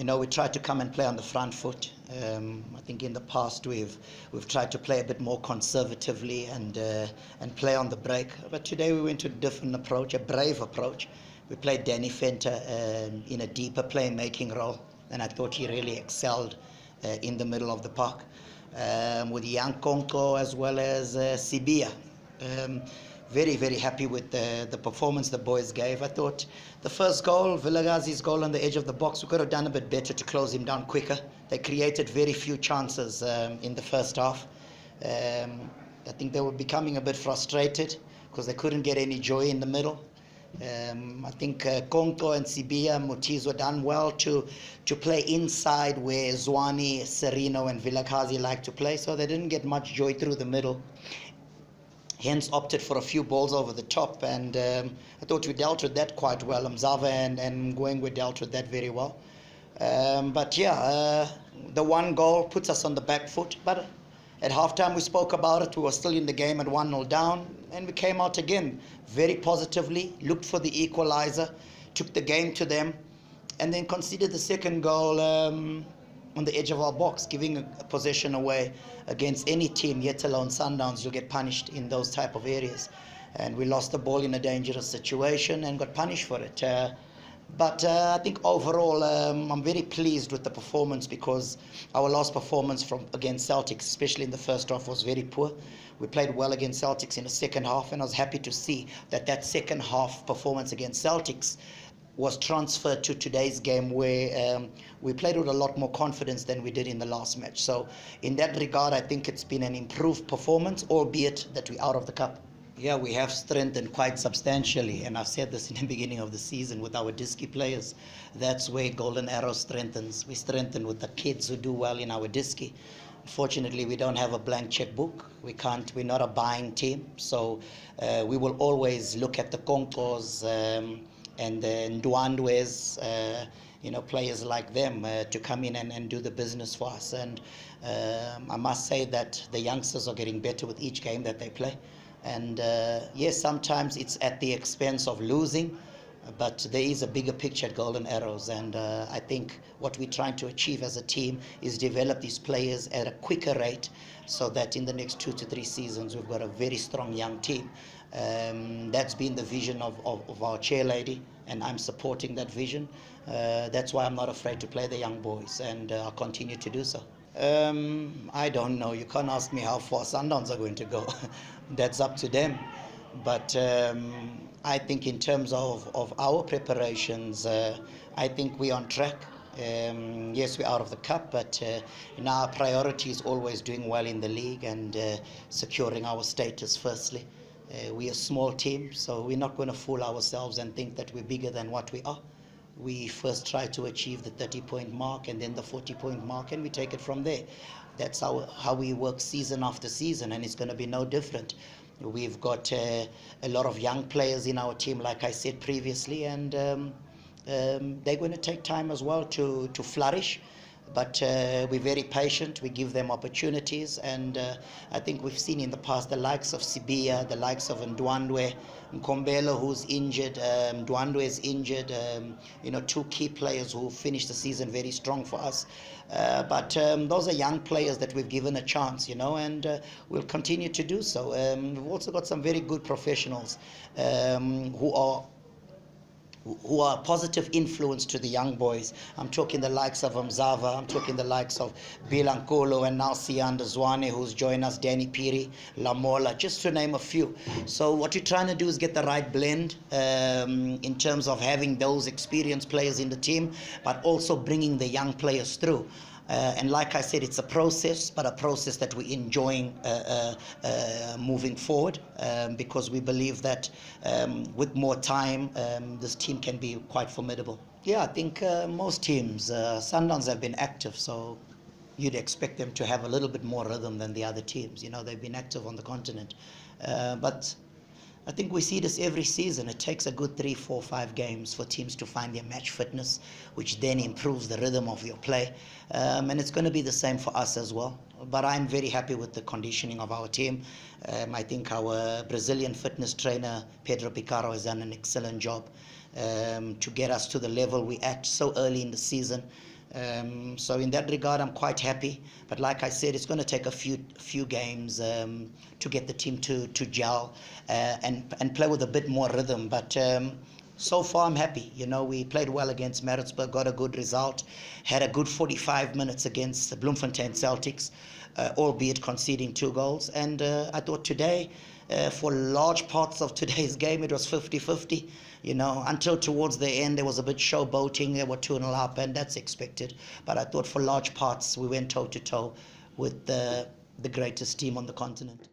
We tried to come and play on the front foot. I think in the past we've tried to play a bit more conservatively and play on the break. But today we went to a different approach, a brave approach. We played Danny Fenter in a deeper playmaking role, and I thought he really excelled in the middle of the park. With young Konko as well as Sibia. Very, very happy with the performance the boys gave. I thought the first goal, Vilakazi's goal on the edge of the box, we could have done a bit better to close him down quicker. They created very few chances in the first half. I think they were becoming a bit frustrated because they couldn't get any joy in the middle. I think Konko and Sibia, Motizo done well to play inside where Zwane, Serino and Vilakazi like to play, so they didn't get much joy through the middle. Hence opted for a few balls over the top, and I thought we dealt with that quite well. Mzava and Ngwengwe dealt with that very well. But yeah, the one goal puts us on the back foot. But at halftime we spoke about it. We were still in the game at 1-0 down, and we came out again very positively, looked for the equalizer, took the game to them, and then conceded the second goal on the edge of our box, giving a possession away against any team, yet alone Sundowns. You'll get punished in those type of areas. And we lost the ball in a dangerous situation and got punished for it. But I think overall I'm very pleased with the performance, because our last performance against Celtics, especially in the first half, was very poor. We played well against Celtics in the second half, and I was happy to see that second half performance against Celtics was transferred to today's game, where we played with a lot more confidence than we did in the last match. So in that regard, I think it's been an improved performance, albeit that we're out of the cup. Yeah, we have strengthened quite substantially, and I've said this in the beginning of the season with our Diski players. That's where Golden Arrow strengthens. We strengthen with the kids who do well in our Diski. Unfortunately, we don't have a blank checkbook. We're not a buying team, so we will always look at the Konkos and the Ndwandwes, players like them to come in and do the business for us. And I must say that the youngsters are getting better with each game that they play. And yes, sometimes it's at the expense of losing, but there is a bigger picture at Golden Arrows, and I think what we're trying to achieve as a team is develop these players at a quicker rate, so that in the next 2 to 3 seasons we've got a very strong young team. That's been the vision of our chair lady, and I'm supporting that vision. That's why I'm not afraid to play the young boys, and I'll continue to do so. I don't know. You can't ask me how far Sundowns are going to go. That's up to them. But I think in terms of our preparations, I think we're on track. Yes, we're out of the cup, but our priority is always doing well in the league and securing our status firstly. We're a small team, so we're not going to fool ourselves and think that we're bigger than what we are. We first try to achieve the 30-point mark and then the 40-point mark, and we take it from there. That's how we work season after season, and it's going to be no different. We've got a lot of young players in our team, like I said previously, and they're going to take time as well to flourish. But we're very patient. We give them opportunities, and I think we've seen in the past the likes of Sibia, the likes of Ndwandwe, Nkombelo, who's injured, Ndwandwe is injured, two key players who finished the season very strong for us. But those are young players that we've given a chance, and we'll continue to do so. We've also got some very good professionals who are a positive influence to the young boys. I'm talking the likes of Mzava, I'm talking the likes of Bilankolo, and now Sianda Zwane, who's joined us, Danny Piri, Lamola, just to name a few. So what we're trying to do is get the right blend in terms of having those experienced players in the team, but also bringing the young players through. And like I said, it's a process, but a process that we're enjoying moving forward, because we believe that with more time, this team can be quite formidable. Yeah, I think most teams, Sundowns have been active, so you'd expect them to have a little bit more rhythm than the other teams. They've been active on the continent. But I think we see this every season. It takes a good 3, 4, 5 games for teams to find their match fitness, which then improves the rhythm of your play. And it's going to be the same for us as well. But I'm very happy with the conditioning of our team. I think our Brazilian fitness trainer, Pedro Picaro, has done an excellent job to get us to the level we're at so early in the season. So in that regard, I'm quite happy. But like I said, it's going to take a few games to get the team to gel and play with a bit more rhythm. But so far, I'm happy. You know, we played well against Maritzburg, got a good result, had a good 45 minutes against the Bloemfontein Celtics, albeit conceding 2 goals. And I thought today, for large parts of today's game, it was 50-50. You know, until towards the end, there was a bit showboating. They were 2-0 up, and that's expected. But I thought for large parts, we went toe-to-toe with the greatest team on the continent.